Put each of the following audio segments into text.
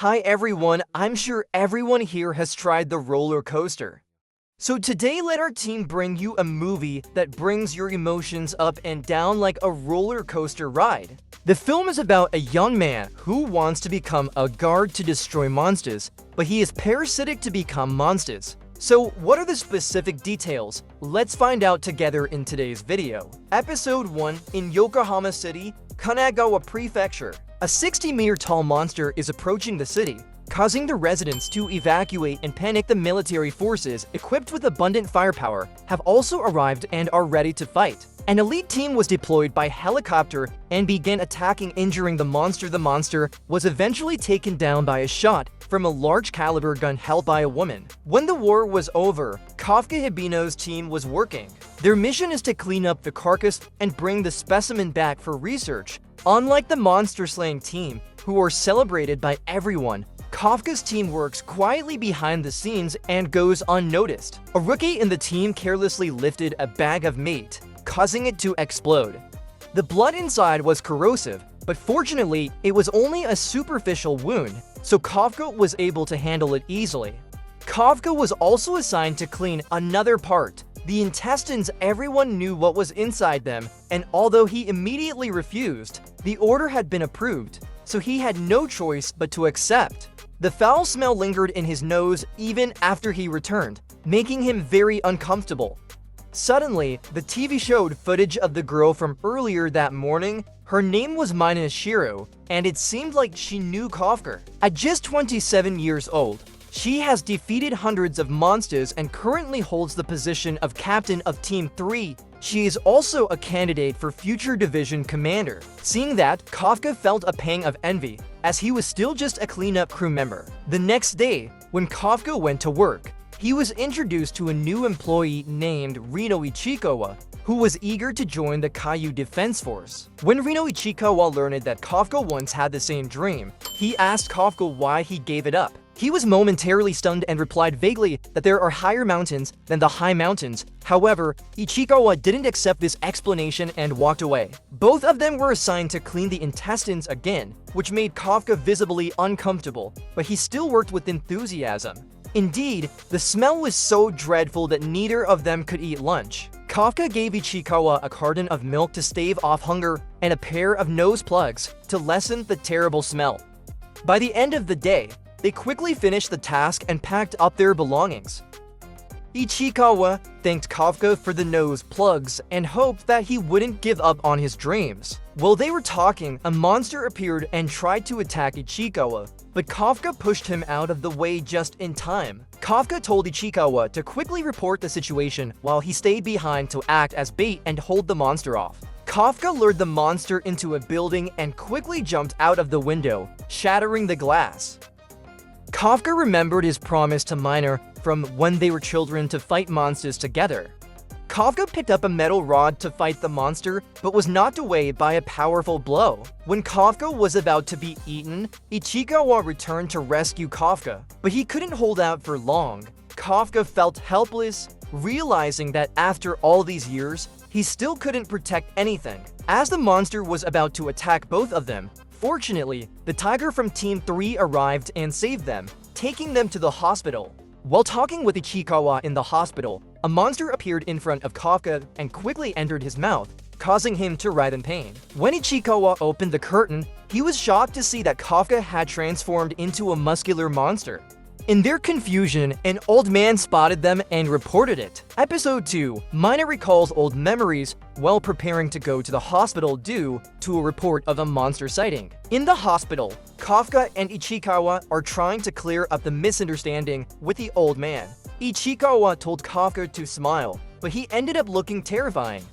Hi everyone, I'm sure everyone here has tried the roller coaster. So today let our team bring you a movie that brings your emotions up and down like a roller coaster ride. The film is about a young man who wants to become a guard to destroy monsters, but he is parasitic to become monsters. So what are the specific details? Let's find out together in today's video. Episode 1, in Yokohama City, Kanagawa Prefecture. A 60-meter tall monster is approaching the city, causing the residents to evacuate and panic. The military forces, equipped with abundant firepower, have also arrived and are ready to fight. An elite team was deployed by helicopter and began attacking, injuring the monster. The monster was eventually taken down by a shot from a large caliber gun held by a woman. When the war was over, Kafka Hibino's team was working. Their mission is to clean up the carcass and bring the specimen back for research. Unlike the monster-slaying team, who are celebrated by everyone, Kafka's team works quietly behind the scenes and goes unnoticed. A rookie in the team carelessly lifted a bag of meat, causing it to explode. The blood inside was corrosive, but fortunately, it was only a superficial wound, so Kafka was able to handle it easily. Kafka was also assigned to clean another part, the intestines. Everyone knew what was inside them, and although he immediately refused, the order had been approved, so he had no choice but to accept. The foul smell lingered in his nose even after he returned, making him very uncomfortable. Suddenly, the TV showed footage of the girl from earlier that morning. Her name was Mina Shiro, and it seemed like she knew Kafka. At just 27 years old, she has defeated hundreds of monsters and currently holds the position of captain of Team 3. She is also a candidate for future division commander. Seeing that, Kafka felt a pang of envy, as he was still just a cleanup crew member. The next day, when Kafka went to work, he was introduced to a new employee named Rino Ichikawa, who was eager to join the Kaiju Defense Force. When Rino Ichikawa learned that Kafka once had the same dream, he asked Kafka why he gave it up. He was momentarily stunned and replied vaguely that there are higher mountains than the high mountains. However, Ichikawa didn't accept this explanation and walked away. Both of them were assigned to clean the intestines again, which made Kafka visibly uncomfortable, but he still worked with enthusiasm. Indeed, the smell was so dreadful that neither of them could eat lunch. Kafka gave Ichikawa a carton of milk to stave off hunger and a pair of nose plugs to lessen the terrible smell. By the end of the day, they quickly finished the task and packed up their belongings. Ichikawa thanked Kafka for the nose plugs and hoped that he wouldn't give up on his dreams. While they were talking, a monster appeared and tried to attack Ichikawa, but Kafka pushed him out of the way just in time. Kafka told Ichikawa to quickly report the situation while he stayed behind to act as bait and hold the monster off. Kafka lured the monster into a building and quickly jumped out of the window, shattering the glass. Kafka remembered his promise to Mina from when they were children to fight monsters together. Kafka picked up a metal rod to fight the monster, but was knocked away by a powerful blow. When Kafka was about to be eaten, Ichikawa returned to rescue Kafka, but he couldn't hold out for long. Kafka felt helpless, realizing that after all these years, he still couldn't protect anything. As the monster was about to attack both of them, fortunately, the tiger from Team 3 arrived and saved them, taking them to the hospital. While talking with Ichikawa in the hospital, a monster appeared in front of Kafka and quickly entered his mouth, causing him to writhe in pain. When Ichikawa opened the curtain, he was shocked to see that Kafka had transformed into a muscular monster. In their confusion, an old man spotted them and reported it. Episode 2, Mina recalls old memories while preparing to go to the hospital due to a report of a monster sighting. In the hospital, Kafka and Ichikawa are trying to clear up the misunderstanding with the old man. Ichikawa told Kafka to smile, but he ended up looking terrifying.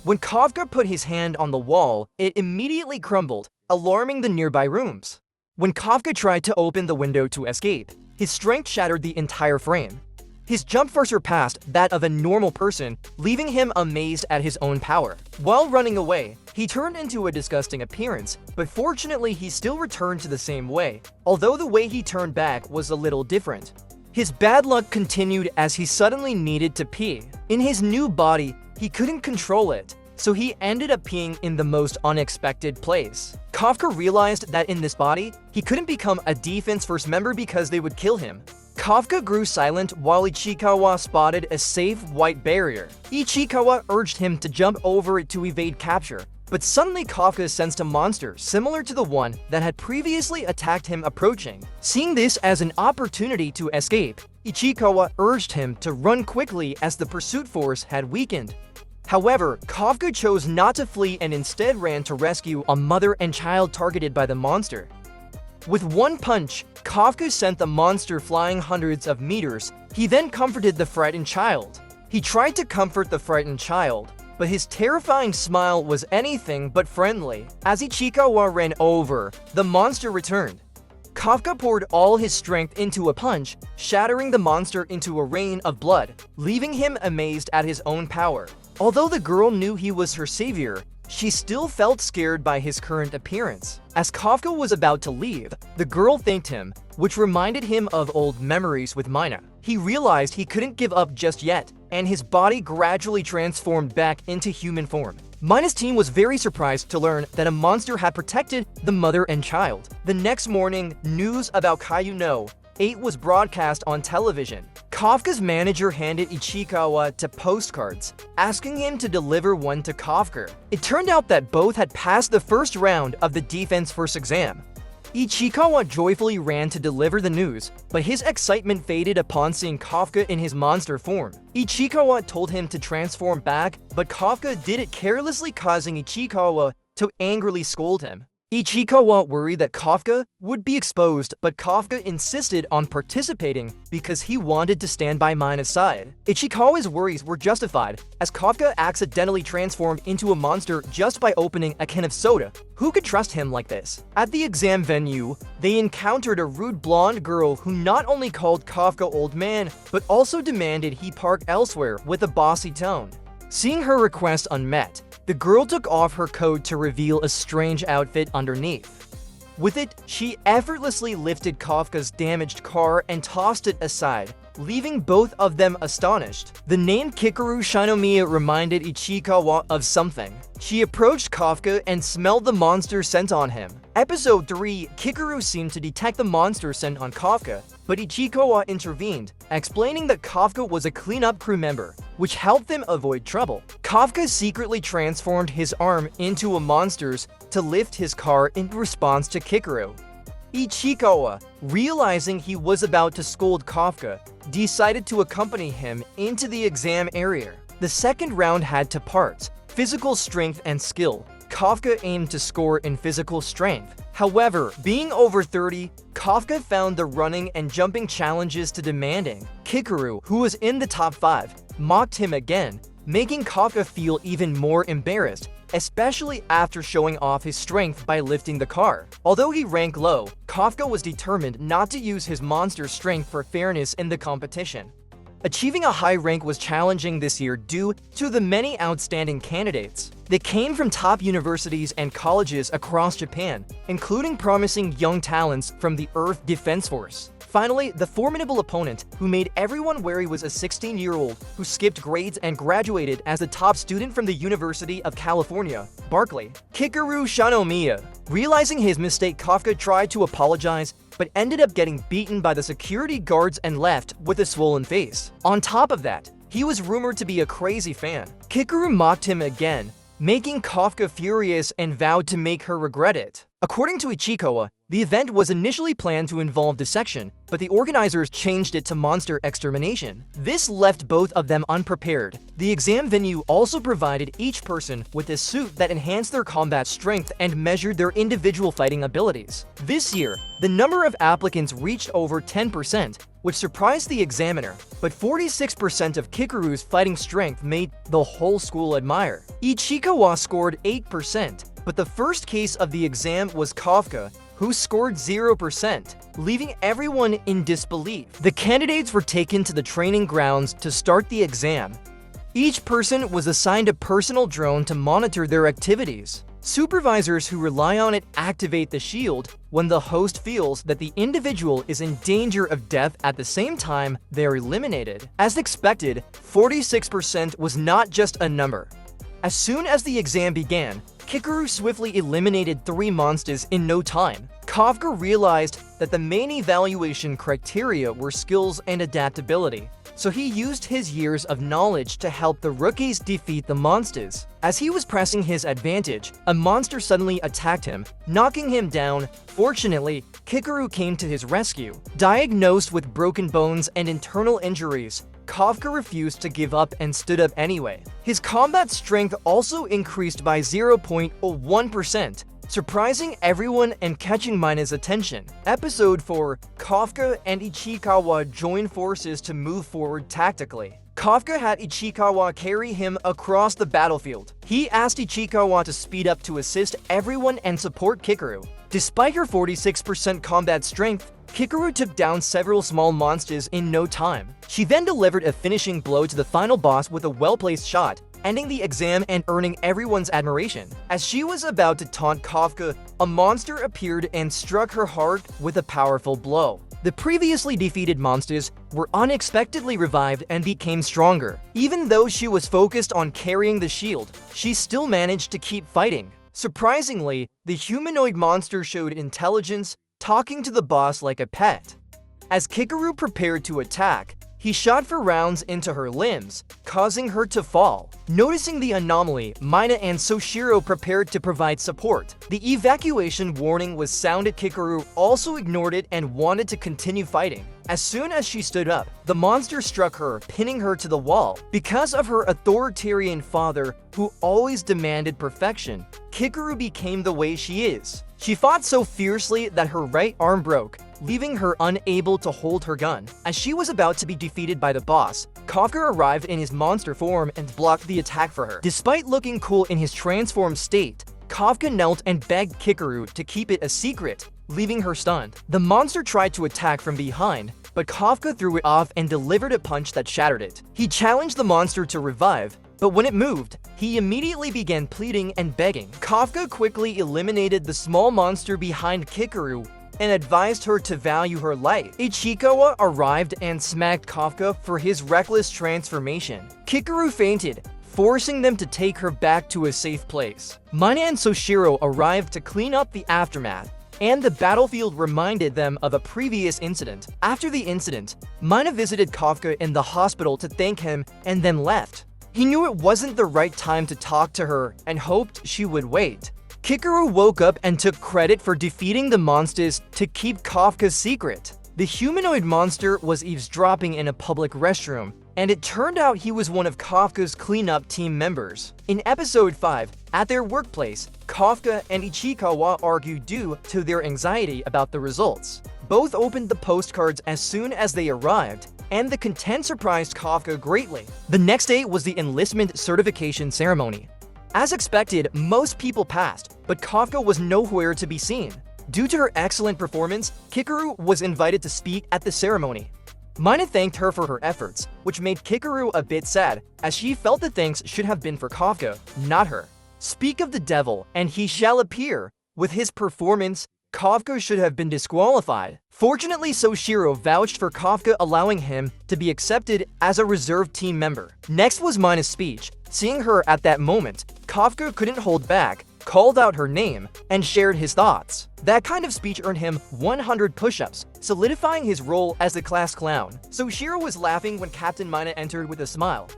When Kafka put his hand on the wall, it immediately crumbled, alarming the nearby rooms. When Kafka tried to open the window to escape, his strength shattered the entire frame. His jump far surpassed that of a normal person, leaving him amazed at his own power. While running away, he turned into a disgusting appearance, but fortunately he still returned to the same way, although the way he turned back was a little different. His bad luck continued as he suddenly needed to pee. In his new body, he couldn't control it, so he ended up peeing in the most unexpected place. Kafka realized that in this body, he couldn't become a defense-first member because they would kill him. Kafka grew silent while Ichikawa spotted a safe white barrier. Ichikawa urged him to jump over it to evade capture, but suddenly Kafka sensed a monster similar to the one that had previously attacked him approaching. Seeing this as an opportunity to escape, Ichikawa urged him to run quickly as the pursuit force had weakened. However, Kafka chose not to flee and instead ran to rescue a mother and child targeted by the monster. With one punch, Kafka sent the monster flying hundreds of meters. He then comforted the frightened child. He tried to comfort the frightened child, but his terrifying smile was anything but friendly. As Ichikawa ran over, the monster returned. Kafka poured all his strength into a punch, shattering the monster into a rain of blood, leaving him amazed at his own power. Although the girl knew he was her savior, she still felt scared by his current appearance. As Kafka was about to leave, the girl thanked him, which reminded him of old memories with Mina. He realized he couldn't give up just yet, and his body gradually transformed back into human form. Mina's team was very surprised to learn that a monster had protected the mother and child. The next morning, news about Kaiju No 8 was broadcast on television. Kafka's manager handed Ichikawa to postcards, asking him to deliver one to Kafka. It turned out that both had passed the first round of the Defense First exam. Ichikawa joyfully ran to deliver the news, but his excitement faded upon seeing Kafka in his monster form. Ichikawa told him to transform back, but Kafka did it carelessly, causing Ichikawa to angrily scold him. Ichikawa worried that Kafka would be exposed, but Kafka insisted on participating because he wanted to stand by Mina's side. Ichikawa's worries were justified, as Kafka accidentally transformed into a monster just by opening a can of soda. Who could trust him like this? At the exam venue, they encountered a rude blonde girl who not only called Kafka old man, but also demanded he park elsewhere with a bossy tone. Seeing her request unmet, the girl took off her coat to reveal a strange outfit underneath. With it, she effortlessly lifted Kafka's damaged car and tossed it aside, leaving both of them astonished. The name Kikaru Shinomiya reminded Ichikawa of something. She approached Kafka and smelled the monster scent on him. Episode 3, Kikaru seemed to detect the monster scent on Kafka, but Ichikawa intervened, explaining that Kafka was a cleanup crew member, which helped them avoid trouble. Kafka secretly transformed his arm into a monster's to lift his car in response to Kikaru. Ichikawa, realizing he was about to scold Kafka, decided to accompany him into the exam area. The second round had two parts: physical strength and skill. Kafka aimed to score in physical strength. However, being over 30, Kafka found the running and jumping challenges too demanding. Kikaru, who was in the top 5, mocked him again, making Kafka feel even more embarrassed, especially after showing off his strength by lifting the car. Although he ranked low, Kafka was determined not to use his monster strength for fairness in the competition. Achieving a high rank was challenging this year due to the many outstanding candidates. They came from top universities and colleges across Japan, including promising young talents from the Earth Defense Force. Finally, the formidable opponent who made everyone wary was a 16-year-old who skipped grades and graduated as the top student from the University of California, Berkeley. Kikaru Shinomiya. Realizing his mistake, Kafka tried to apologize, but ended up getting beaten by the security guards and left with a swollen face. On top of that, he was rumored to be a crazy fan. Kikaru mocked him again, making Kafka furious and vowed to make her regret it. According to Ichikawa, the event was initially planned to involve dissection, but the organizers changed it to monster extermination. This left both of them unprepared. The exam venue also provided each person with a suit that enhanced their combat strength and measured their individual fighting abilities. This year, the number of applicants reached over 10%, which surprised the examiner, but 46% of Kikaru's fighting strength made the whole school admire. Ichikawa scored 8%, but the first case of the exam was Kafka, who scored 0%, leaving everyone in disbelief. The candidates were taken to the training grounds to start the exam. Each person was assigned a personal drone to monitor their activities. Supervisors who rely on it activate the shield when the host feels that the individual is in danger of death. At the same time, they are eliminated. As expected, 46% was not just a number. As soon as the exam began, Kikaru swiftly eliminated 3 monsters in no time. Kafka realized that the main evaluation criteria were skills and adaptability, so he used his years of knowledge to help the rookies defeat the monsters. As he was pressing his advantage, a monster suddenly attacked him, knocking him down. Fortunately, Kikaru came to his rescue. Diagnosed with broken bones and internal injuries, Kafka refused to give up and stood up anyway. His combat strength also increased by 0.01%, surprising everyone and catching Mina's attention. Episode 4, Kafka and Ichikawa join forces to move forward tactically. Kafka had Ichikawa carry him across the battlefield. He asked Ichikawa to speed up to assist everyone and support Kikaru. Despite her 46% combat strength, Kikaru took down several small monsters in no time. She then delivered a finishing blow to the final boss with a well-placed shot, ending the exam and earning everyone's admiration. As she was about to taunt Kafka, a monster appeared and struck her hard with a powerful blow. The previously defeated monsters were unexpectedly revived and became stronger. Even though she was focused on carrying the shield, she still managed to keep fighting. Surprisingly, the humanoid monster showed intelligence, talking to the boss like a pet. As Kikaru prepared to attack, he shot for rounds into her limbs, causing her to fall. Noticing the anomaly, Mina and Soshiro prepared to provide support. The evacuation warning was sounded. Kikaru also ignored it and wanted to continue fighting. As soon as she stood up, the monster struck her, pinning her to the wall. Because of her authoritarian father, who always demanded perfection, Kikaru became the way she is. She fought so fiercely that her right arm broke, leaving her unable to hold her gun. As she was about to be defeated by the boss, Kafka arrived in his monster form and blocked the attack for her. Despite looking cool in his transformed state, Kafka knelt and begged Kikaru to keep it a secret, leaving her stunned. The monster tried to attack from behind, but Kafka threw it off and delivered a punch that shattered it. He challenged the monster to revive, but when it moved, he immediately began pleading and begging. Kafka quickly eliminated the small monster behind Kikaru and advised her to value her life. Ichikawa arrived and smacked Kafka for his reckless transformation. Kikaru fainted, forcing them to take her back to a safe place. Mina and Soshiro arrived to clean up the aftermath, and the battlefield reminded them of a previous incident. After the incident, Mina visited Kafka in the hospital to thank him and then left. He knew it wasn't the right time to talk to her and hoped she would wait. Kikaru woke up and took credit for defeating the monsters to keep Kafka's secret. The humanoid monster was eavesdropping in a public restroom, and it turned out he was one of Kafka's cleanup team members. In episode 5, at their workplace, Kafka and Ichikawa argued due to their anxiety about the results. Both opened the postcards as soon as they arrived, and the content surprised Kafka greatly. The next day was the enlistment certification ceremony. As expected, most people passed, but Kafka was nowhere to be seen. Due to her excellent performance, Kikaru was invited to speak at the ceremony. Mina thanked her for her efforts, which made Kikaru a bit sad, as she felt the thanks should have been for Kafka, not her. Speak of the devil, and he shall appear. With his performance, Kafka should have been disqualified. Fortunately, Soshiro vouched for Kafka, allowing him to be accepted as a reserve team member. Next was Mina's speech. Seeing her at that moment, Kafka couldn't hold back, called out her name, and shared his thoughts. That kind of speech earned him 100 push-ups, solidifying his role as the class clown. Soshiro was laughing when Captain Mina entered with a smile.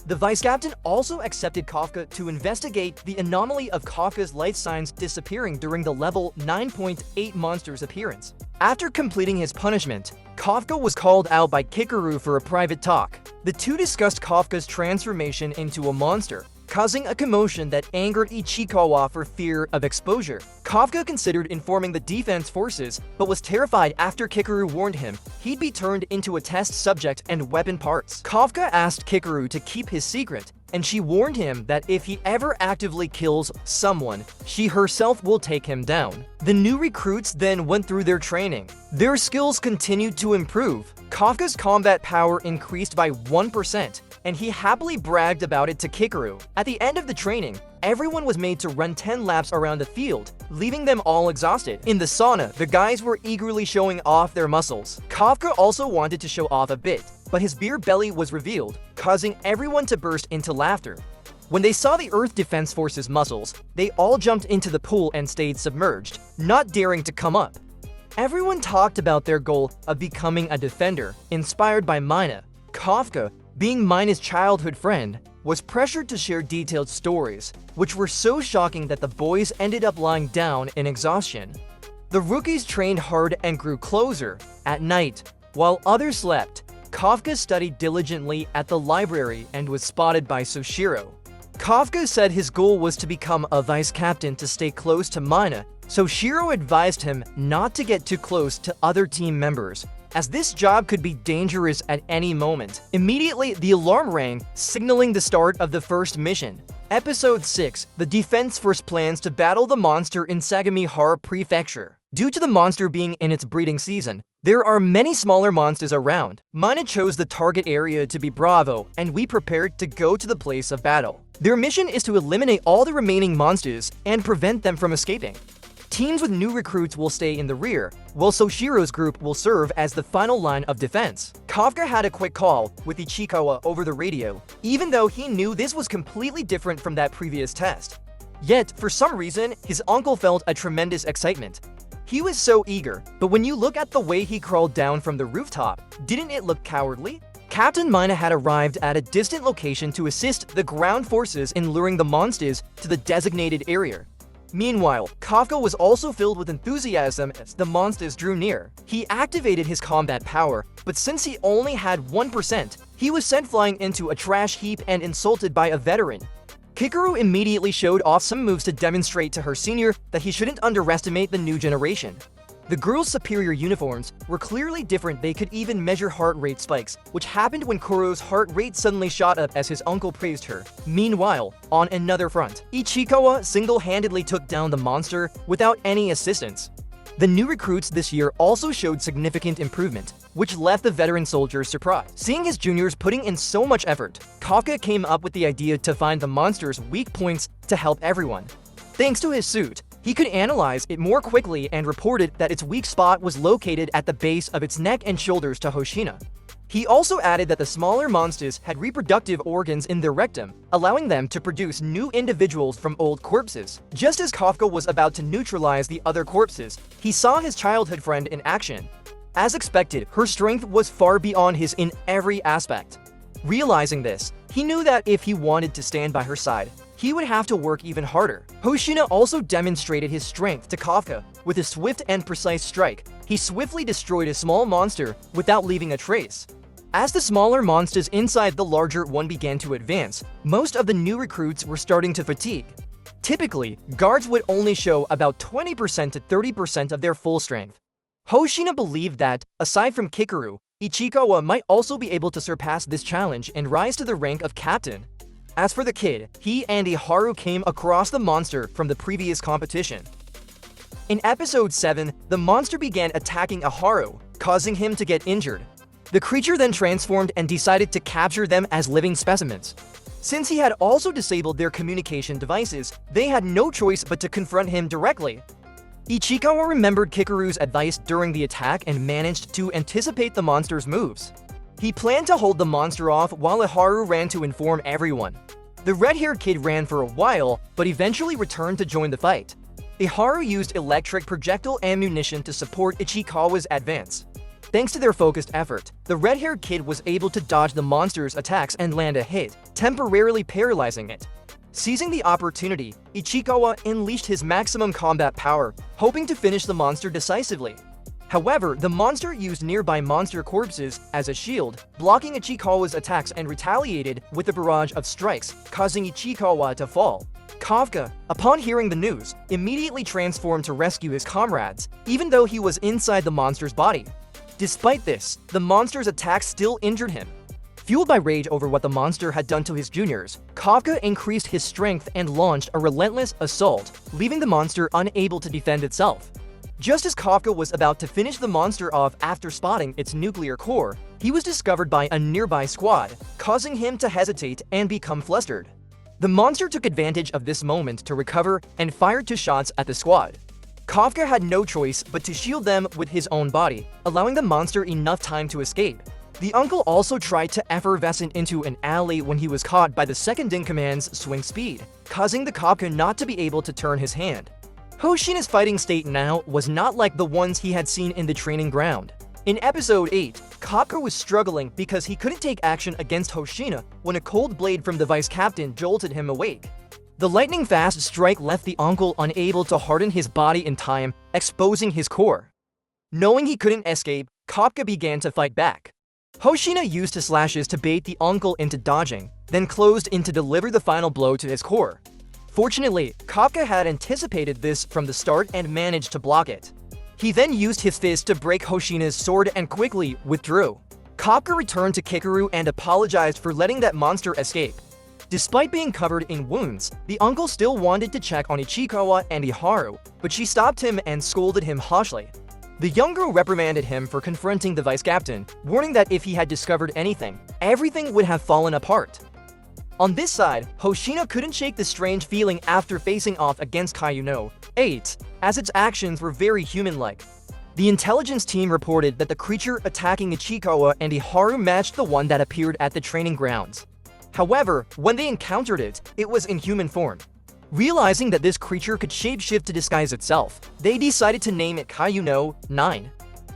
The vice captain also accepted Kafka to investigate the anomaly of Kafka's life signs disappearing during the level 9.8 monster's appearance. After completing his punishment, Kafka was called out by Kikaru for a private talk. The two discussed Kafka's transformation into a monster, causing a commotion that angered Ichikawa for fear of exposure. Kafka considered informing the defense forces, but was terrified after Kikaru warned him he'd be turned into a test subject and weapon parts. Kafka asked Kikaru to keep his secret, and she warned him that if he ever actively kills someone, she herself will take him down. The new recruits then went through their training. Their skills continued to improve. Kafka's combat power increased by 1%, and he happily bragged about it to Kikaru. At the end of the training, everyone was made to run 10 laps around the field, leaving them all exhausted. In the sauna, the guys were eagerly showing off their muscles. Kafka also wanted to show off a bit, but his beer belly was revealed, causing everyone to burst into laughter. When they saw the Earth Defense Force's muscles, they all jumped into the pool and stayed submerged, not daring to come up. Everyone talked about their goal of becoming a defender, inspired by Mina. Kafka, being Mina's childhood friend, was pressured to share detailed stories, which were so shocking that the boys ended up lying down in exhaustion. The rookies trained hard and grew closer. At night, while others slept, Kafka studied diligently at the library and was spotted by Soshiro. Kafka said his goal was to become a vice captain to stay close to Mina, so Shiro advised him not to get too close to other team members, as this job could be dangerous at any moment. Immediately, the alarm rang, signaling the start of the first mission. Episode 6, the Defense Force plans to battle the monster in Sagamihara Prefecture. Due to the monster being in its breeding season, there are many smaller monsters around. Mina chose the target area to be Bravo, and we prepared to go to the place of battle. Their mission is to eliminate all the remaining monsters and prevent them from escaping. Teams with new recruits will stay in the rear, while Soshiro's group will serve as the final line of defense. Kafka had a quick call with Ichikawa over the radio, even though he knew this was completely different from that previous test. Yet, for some reason, his uncle felt a tremendous excitement. He was so eager, but when you look at the way he crawled down from the rooftop, didn't it look cowardly? Captain Mina had arrived at a distant location to assist the ground forces in luring the monsters to the designated area. Meanwhile, Kafka was also filled with enthusiasm as the monsters drew near. He activated his combat power, but since he only had 1%, he was sent flying into a trash heap and insulted by a veteran. Kikaru immediately showed off some moves to demonstrate to her senior that he shouldn't underestimate the new generation. The girls' superior uniforms were clearly different. They could even measure heart rate spikes, which happened when Kuro's heart rate suddenly shot up as his uncle praised her. Meanwhile, on another front, Ichikawa single-handedly took down the monster without any assistance. The new recruits this year also showed significant improvement, which left the veteran soldiers surprised. Seeing his juniors putting in so much effort, Kafka came up with the idea to find the monster's weak points to help everyone. Thanks to his suit, he could analyze it more quickly and reported that its weak spot was located at the base of its neck and shoulders to Hoshina. He also added that the smaller monsters had reproductive organs in their rectum, allowing them to produce new individuals from old corpses. Just as Kafka was about to neutralize the other corpses, he saw his childhood friend in action. As expected, her strength was far beyond his in every aspect. Realizing this, he knew that if he wanted to stand by her side, he would have to work even harder. Hoshina also demonstrated his strength to Kafka. With a swift and precise strike, he swiftly destroyed a small monster without leaving a trace. As the smaller monsters inside the larger one began to advance, most of the new recruits were starting to fatigue. Typically, guards would only show about 20% to 30% of their full strength. Hoshina believed that, aside from Kikaru, Ichikawa might also be able to surpass this challenge and rise to the rank of captain. As for the kid, he and Iharu came across the monster from the previous competition. In episode 7, the monster began attacking Iharu, causing him to get injured. The creature then transformed and decided to capture them as living specimens. Since he had also disabled their communication devices, they had no choice but to confront him directly. Ichikawa remembered Kikaru's advice during the attack and managed to anticipate the monster's moves. He planned to hold the monster off while Iharu ran to inform everyone. The red-haired kid ran for a while, but eventually returned to join the fight. Iharu used electric projectile ammunition to support Ichikawa's advance. Thanks to their focused effort, the red-haired kid was able to dodge the monster's attacks and land a hit, temporarily paralyzing it. Seizing the opportunity, Ichikawa unleashed his maximum combat power, hoping to finish the monster decisively. However, the monster used nearby monster corpses as a shield, blocking Ichikawa's attacks and retaliated with a barrage of strikes, causing Ichikawa to fall. Kafka, upon hearing the news, immediately transformed to rescue his comrades, even though he was inside the monster's body. Despite this, the monster's attacks still injured him. Fueled by rage over what the monster had done to his juniors, Kafka increased his strength and launched a relentless assault, leaving the monster unable to defend itself. Just as Kafka was about to finish the monster off after spotting its nuclear core, he was discovered by a nearby squad, causing him to hesitate and become flustered. The monster took advantage of this moment to recover and fired 2 shots at the squad. Kafka had no choice but to shield them with his own body, allowing the monster enough time to escape. The uncle also tried to effervescent into an alley when he was caught by the second-in-command's swing speed, causing the Kafka not to be able to turn his hand. Hoshina's fighting state now was not like the ones he had seen in the training ground. In episode 8, Kafka was struggling because he couldn't take action against Hoshina when a cold blade from the vice captain jolted him awake. The lightning-fast strike left the uncle unable to harden his body in time, exposing his core. Knowing he couldn't escape, Kafka began to fight back. Hoshina used his slashes to bait the uncle into dodging, then closed in to deliver the final blow to his core. Fortunately, Kafka had anticipated this from the start and managed to block it. He then used his fist to break Hoshina's sword and quickly withdrew. Kafka returned to Kikaru and apologized for letting that monster escape. Despite being covered in wounds, the uncle still wanted to check on Ichikawa and Iharu, but she stopped him and scolded him harshly. The young girl reprimanded him for confronting the vice captain, warning that if he had discovered anything, everything would have fallen apart. On this side, Hoshina couldn't shake the strange feeling after facing off against Kaiju No 8, as its actions were very human-like. The intelligence team reported that the creature attacking Ichikawa and Iharu matched the one that appeared at the training grounds. However, when they encountered it, it was in human form. Realizing that this creature could shapeshift to disguise itself, they decided to name it Kaiju No 9.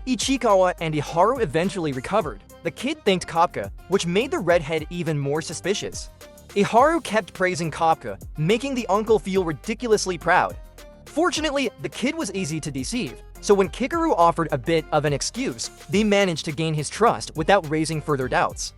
Ichikawa and Iharu eventually recovered. The kid thanked Kafka, which made the redhead even more suspicious. Iharu kept praising Kafka, making the uncle feel ridiculously proud. Fortunately, the kid was easy to deceive, so when Kikaru offered a bit of an excuse, they managed to gain his trust without raising further doubts.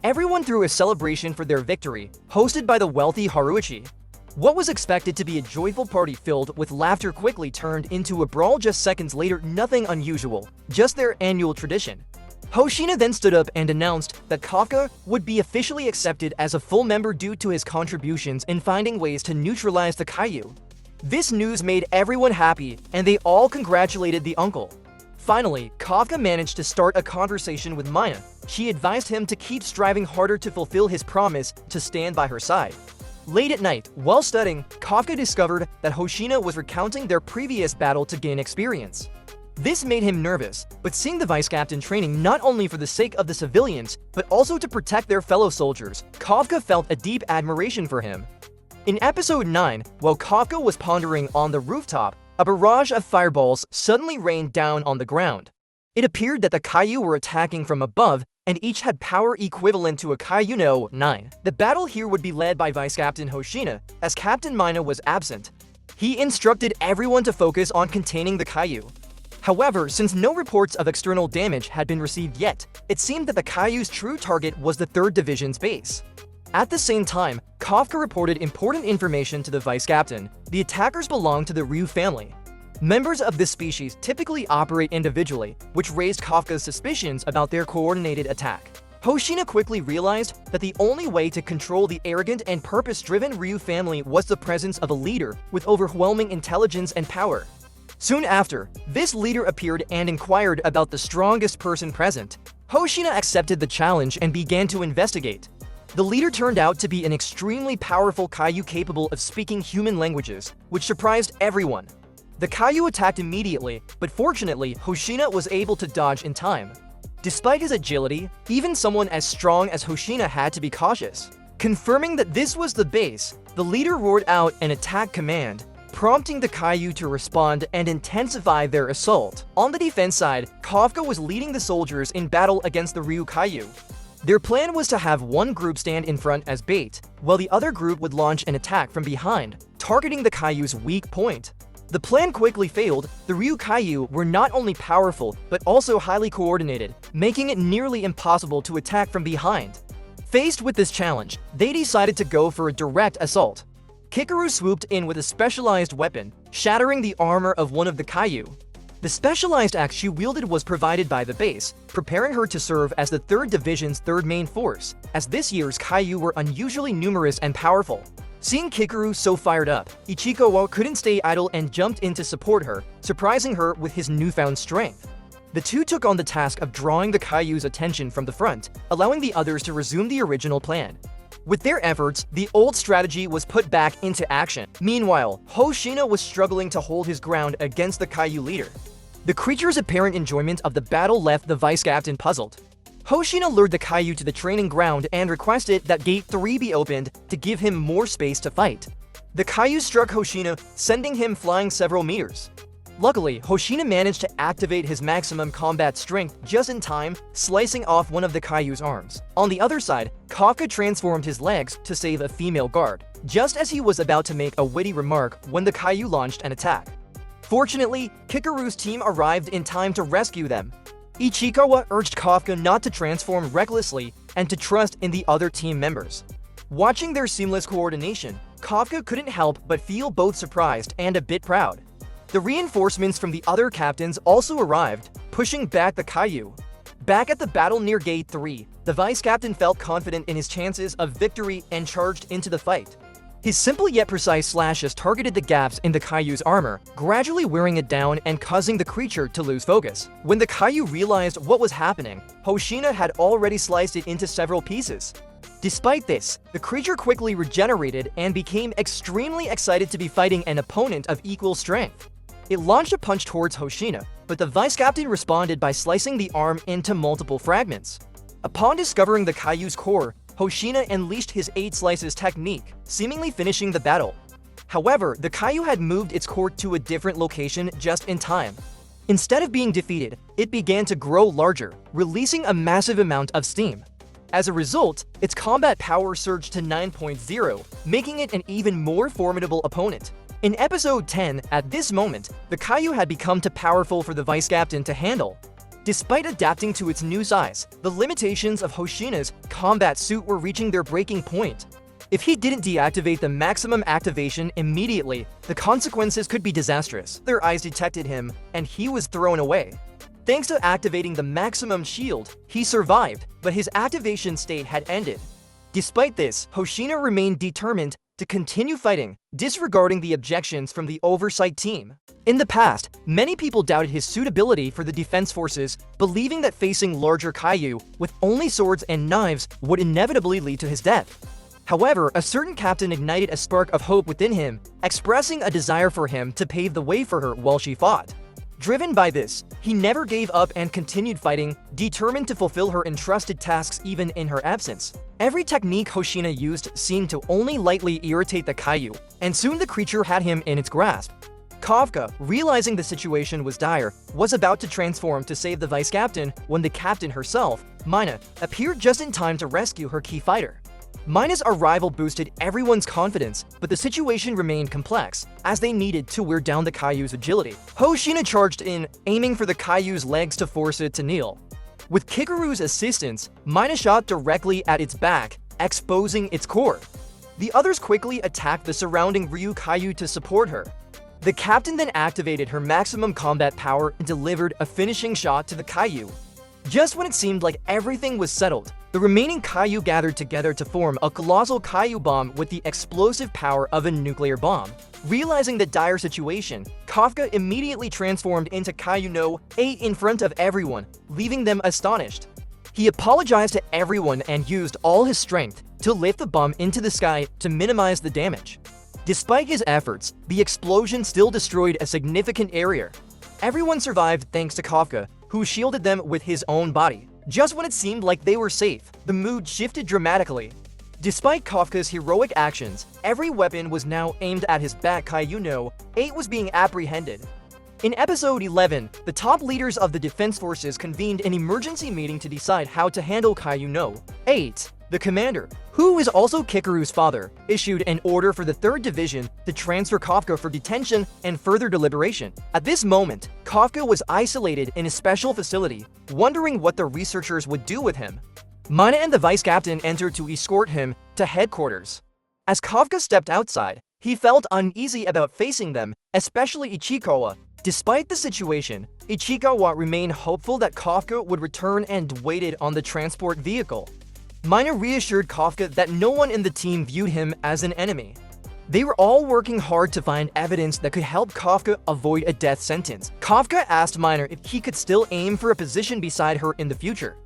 Everyone threw a celebration for their victory, hosted by the wealthy Haruichi. What was expected to be a joyful party filled with laughter quickly turned into a brawl just seconds later. Nothing unusual, just their annual tradition. Hoshina then stood up and announced that Kafka would be officially accepted as a full member due to his contributions in finding ways to neutralize the Kaiju. This news made everyone happy, and they all congratulated the uncle. Finally, Kafka managed to start a conversation with Maya. She advised him to keep striving harder to fulfill his promise to stand by her side. Late at night, while studying, Kafka discovered that Hoshina was recounting their previous battle to gain experience. This made him nervous, but seeing the vice captain training not only for the sake of the civilians, but also to protect their fellow soldiers, Kafka felt a deep admiration for him. In episode 9, while Kafka was pondering on the rooftop, a barrage of fireballs suddenly rained down on the ground. It appeared that the Kaiju were attacking from above, and each had power equivalent to a Kaiju No 9. The battle here would be led by Vice Captain Hoshina, as Captain Mina was absent. He instructed everyone to focus on containing the Kaiju. However, since no reports of external damage had been received yet, it seemed that the Kaiju's true target was the 3rd Division's base. At the same time, Kafka reported important information to the vice captain. The attackers belonged to the Ryu family. Members of this species typically operate individually, which raised Kafka's suspicions about their coordinated attack. Hoshina quickly realized that the only way to control the arrogant and purpose-driven Ryu family was the presence of a leader with overwhelming intelligence and power. Soon after, this leader appeared and inquired about the strongest person present. Hoshina accepted the challenge and began to investigate. The leader turned out to be an extremely powerful Kaiju capable of speaking human languages, which surprised everyone. The Kaiju attacked immediately, but fortunately, Hoshina was able to dodge in time. Despite his agility, even someone as strong as Hoshina had to be cautious. Confirming that this was the base, the leader roared out an attack command, prompting the Kaiju to respond and intensify their assault. On the defense side, Kafka was leading the soldiers in battle against the Ryu Kaiju. Their plan was to have one group stand in front as bait, while the other group would launch an attack from behind, targeting the Kaiju's weak point. The plan quickly failed. The Ryu Kaiju were not only powerful, but also highly coordinated, making it nearly impossible to attack from behind. Faced with this challenge, they decided to go for a direct assault. Kikaru swooped in with a specialized weapon, shattering the armor of one of the Kaiju. The specialized axe she wielded was provided by the base, preparing her to serve as the 3rd Division's 3rd main force, as this year's Kaiju were unusually numerous and powerful. Seeing Kikaru so fired up, Ichikawa couldn't stay idle and jumped in to support her, surprising her with his newfound strength. The two took on the task of drawing the Kaiju's attention from the front, allowing the others to resume the original plan. With their efforts, the old strategy was put back into action. Meanwhile, Hoshina was struggling to hold his ground against the Kaiju leader. The creature's apparent enjoyment of the battle left the vice captain puzzled. Hoshina lured the Kaiju to the training ground and requested that Gate 3 be opened to give him more space to fight. The Kaiju struck Hoshina, sending him flying several meters. Luckily, Hoshina managed to activate his maximum combat strength just in time, slicing off one of the Kaiju's arms. On the other side, Kafka transformed his legs to save a female guard, just as he was about to make a witty remark when the Kaiju launched an attack. Fortunately, Kikaru's team arrived in time to rescue them. Ichikawa urged Kafka not to transform recklessly and to trust in the other team members. Watching their seamless coordination, Kafka couldn't help but feel both surprised and a bit proud. The reinforcements from the other captains also arrived, pushing back the Kaiju. Back at the battle near Gate 3, the vice captain felt confident in his chances of victory and charged into the fight. His simple yet precise slashes targeted the gaps in the Kaiju's armor, gradually wearing it down and causing the creature to lose focus. When the Kaiju realized what was happening, Hoshina had already sliced it into several pieces. Despite this, the creature quickly regenerated and became extremely excited to be fighting an opponent of equal strength. It launched a punch towards Hoshina, but the vice captain responded by slicing the arm into multiple fragments. Upon discovering the Kaiju's core, Hoshina unleashed his 8 slices technique, seemingly finishing the battle. However, the Kaiju had moved its core to a different location just in time. Instead of being defeated, it began to grow larger, releasing a massive amount of steam. As a result, its combat power surged to 9.0, making it an even more formidable opponent. In episode 10, at this moment, the Kaiju had become too powerful for the vice captain to handle. Despite adapting to its new size, the limitations of Hoshina's combat suit were reaching their breaking point. If he didn't deactivate the maximum activation immediately, the consequences could be disastrous. Their eyes detected him, and he was thrown away. Thanks to activating the maximum shield, he survived, but his activation state had ended. Despite this, Hoshina remained determined to continue fighting, disregarding the objections from the oversight team. In the past, many people doubted his suitability for the defense forces, believing that facing larger Kaiju with only swords and knives would inevitably lead to his death. However, a certain captain ignited a spark of hope within him, expressing a desire for him to pave the way for her while she fought. Driven by this, he never gave up and continued fighting, determined to fulfill her entrusted tasks even in her absence. Every technique Hoshina used seemed to only lightly irritate the Kaiju, and soon the creature had him in its grasp. Kafka, realizing the situation was dire, was about to transform to save the vice captain when the captain herself, Mina, appeared just in time to rescue her key fighter. Mina's arrival boosted everyone's confidence, but the situation remained complex, as they needed to wear down the Kaiju's agility. Hoshina charged in, aiming for the Kaiju's legs to force it to kneel. With Kikaru's assistance, Mina shot directly at its back, exposing its core. The others quickly attacked the surrounding Ryu Kaiju to support her. The captain then activated her maximum combat power and delivered a finishing shot to the Kaiju. Just when it seemed like everything was settled, the remaining Kaiju gathered together to form a colossal Kaiju bomb with the explosive power of a nuclear bomb. Realizing the dire situation, Kafka immediately transformed into Kaiju No 8 in front of everyone, leaving them astonished. He apologized to everyone and used all his strength to lift the bomb into the sky to minimize the damage. Despite his efforts, the explosion still destroyed a significant area. Everyone survived thanks to Kafka, who shielded them with his own body. Just when it seemed like they were safe, the mood shifted dramatically. Despite Kafka's heroic actions, every weapon was now aimed at his back. Kaiju No 8 was being apprehended. In episode 11, the top leaders of the defense forces convened an emergency meeting to decide how to handle Kaiju No 8. The commander, who is also Kikaru's father, issued an order for the 3rd Division to transfer Kafka for detention and further deliberation. At this moment, Kafka was isolated in a special facility, wondering what the researchers would do with him. Mina and the vice captain entered to escort him to headquarters. As Kafka stepped outside, he felt uneasy about facing them, especially Ichikawa. Despite the situation, Ichikawa remained hopeful that Kafka would return and waited on the transport vehicle. Mina reassured Kafka that no one in the team viewed him as an enemy. They were all working hard to find evidence that could help Kafka avoid a death sentence. Kafka asked Mina if he could still aim for a position beside her in the future.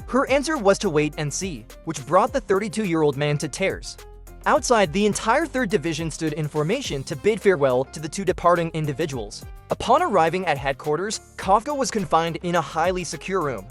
Her answer was to wait and see, which brought the 32-year-old man to tears. Outside, the entire 3rd Division stood in formation to bid farewell to the 2 departing individuals. Upon arriving at headquarters, Kafka was confined in a highly secure room.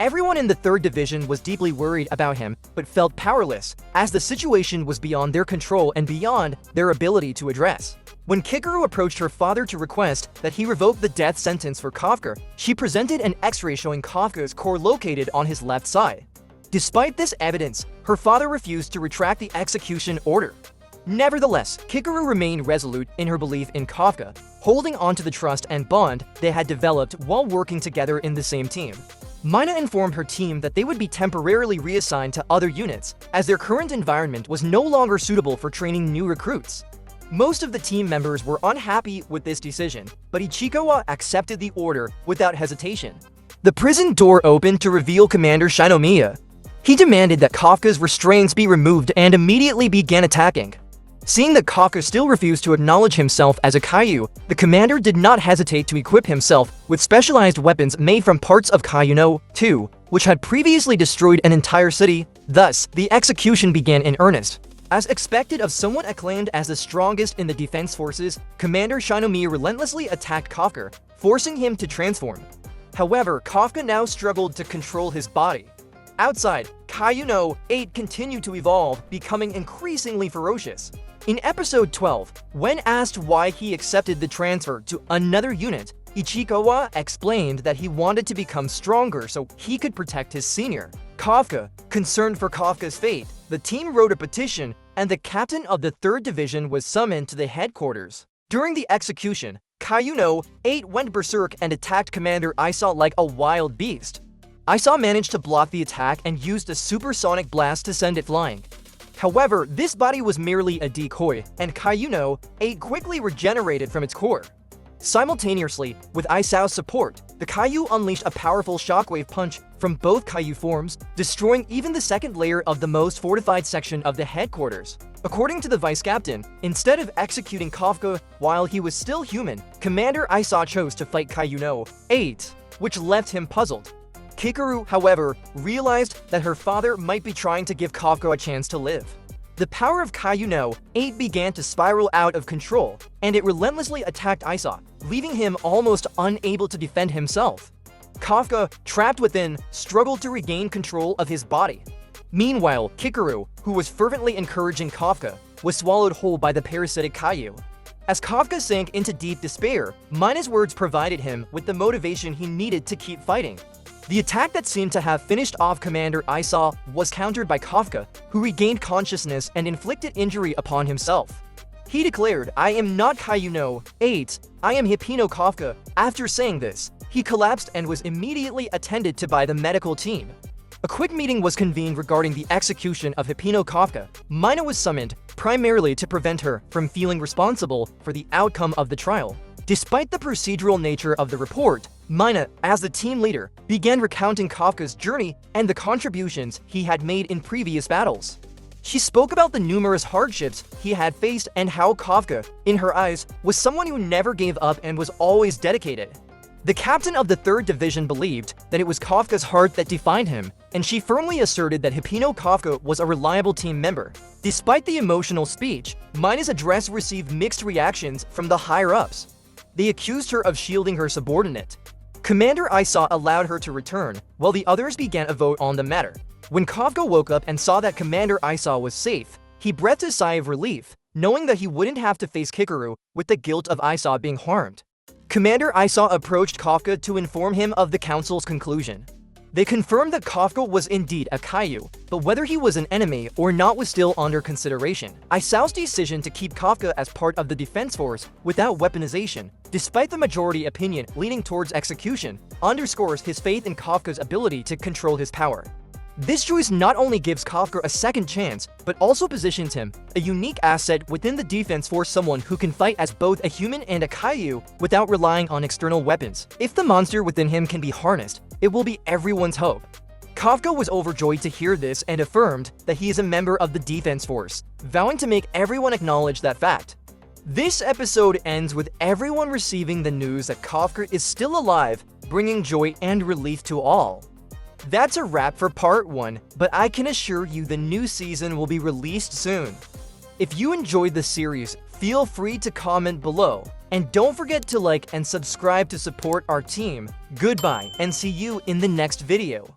Everyone in the 3rd Division was deeply worried about him, but felt powerless, as the situation was beyond their control and beyond their ability to address. When Kikaru approached her father to request that he revoke the death sentence for Kafka, she presented an X-ray showing Kafka's core located on his left side. Despite this evidence, her father refused to retract the execution order. Nevertheless, Kikaru remained resolute in her belief in Kafka, holding on to the trust and bond they had developed while working together in the same team. Mina informed her team that they would be temporarily reassigned to other units, as their current environment was no longer suitable for training new recruits. Most of the team members were unhappy with this decision, but Ichikawa accepted the order without hesitation. The prison door opened to reveal Commander Shinomiya. He demanded that Kafka's restraints be removed and immediately began attacking. Seeing that Kafka still refused to acknowledge himself as a Kaiju, the commander did not hesitate to equip himself with specialized weapons made from parts of Kaiju No 2, which had previously destroyed an entire city. Thus, the execution began in earnest. As expected of someone acclaimed as the strongest in the defense forces, Commander Shinomiya relentlessly attacked Kafka, forcing him to transform. However, Kafka now struggled to control his body. Outside, Kaiju No 8 continued to evolve, becoming increasingly ferocious. In episode 12, when asked why he accepted the transfer to another unit, Ichikawa explained that he wanted to become stronger so he could protect his senior. Kafka, concerned for Kafka's fate, the team wrote a petition and the captain of the 3rd Division was summoned to the headquarters. During the execution, Kaiju No 8 went berserk and attacked Commander Isa like a wild beast. Isa managed to block the attack and used a supersonic blast to send it flying. However, this body was merely a decoy, and Kaiju No 8 quickly regenerated from its core. Simultaneously, with Isao's support, the Kaiju unleashed a powerful shockwave punch from both Kaiju forms, destroying even the 2nd layer of the most fortified section of the headquarters. According to the vice captain, instead of executing Kafka while he was still human, Commander Isa chose to fight Kaiju No 8, which left him puzzled. Kikaru, however, realized that her father might be trying to give Kafka a chance to live. The power of Kaiju No 8 began to spiral out of control, and it relentlessly attacked Isa, leaving him almost unable to defend himself. Kafka, trapped within, struggled to regain control of his body. Meanwhile, Kikaru, who was fervently encouraging Kafka, was swallowed whole by the parasitic Kaiju. As Kafka sank into deep despair, Mina's words provided him with the motivation he needed to keep fighting. The attack that seemed to have finished off Commander Isa was countered by Kafka, who regained consciousness and inflicted injury upon himself. He declared, "I am not Kaiju No 8, I am Hibino Kafka." After saying this, he collapsed and was immediately attended to by the medical team. A quick meeting was convened regarding the execution of Hibino Kafka. Mina was summoned, primarily to prevent her from feeling responsible for the outcome of the trial. Despite the procedural nature of the report, Mina, as the team leader, began recounting Kafka's journey and the contributions he had made in previous battles. She spoke about the numerous hardships he had faced and how Kafka, in her eyes, was someone who never gave up and was always dedicated. The captain of the 3rd Division believed that it was Kafka's heart that defined him, and she firmly asserted that Hibino Kafka was a reliable team member. Despite the emotional speech, Mina's address received mixed reactions from the higher-ups. They accused her of shielding her subordinate. Commander Isa allowed her to return, while the others began a vote on the matter. When Kafka woke up and saw that Commander Isa was safe, he breathed a sigh of relief, knowing that he wouldn't have to face Kikaru with the guilt of Isa being harmed. Commander Isa approached Kafka to inform him of the council's conclusion. They confirmed that Kafka was indeed a Kaiju, but whether he was an enemy or not was still under consideration. Isao's decision to keep Kafka as part of the defense force without weaponization, despite the majority opinion leaning towards execution, underscores his faith in Kafka's ability to control his power. This choice not only gives Kafka a second chance, but also positions him, a unique asset within the defense for someone who can fight as both a human and a Kaiju without relying on external weapons. If the monster within him can be harnessed, it will be everyone's hope. Kafka was overjoyed to hear this and affirmed that he is a member of the defense force, vowing to make everyone acknowledge that fact. This episode ends with everyone receiving the news that Kafka is still alive, bringing joy and relief to all. That's a wrap for part 1, but I can assure you the new season will be released soon. If you enjoyed the series, feel free to comment below. And don't forget to like and subscribe to support our team. Goodbye and see you in the next video.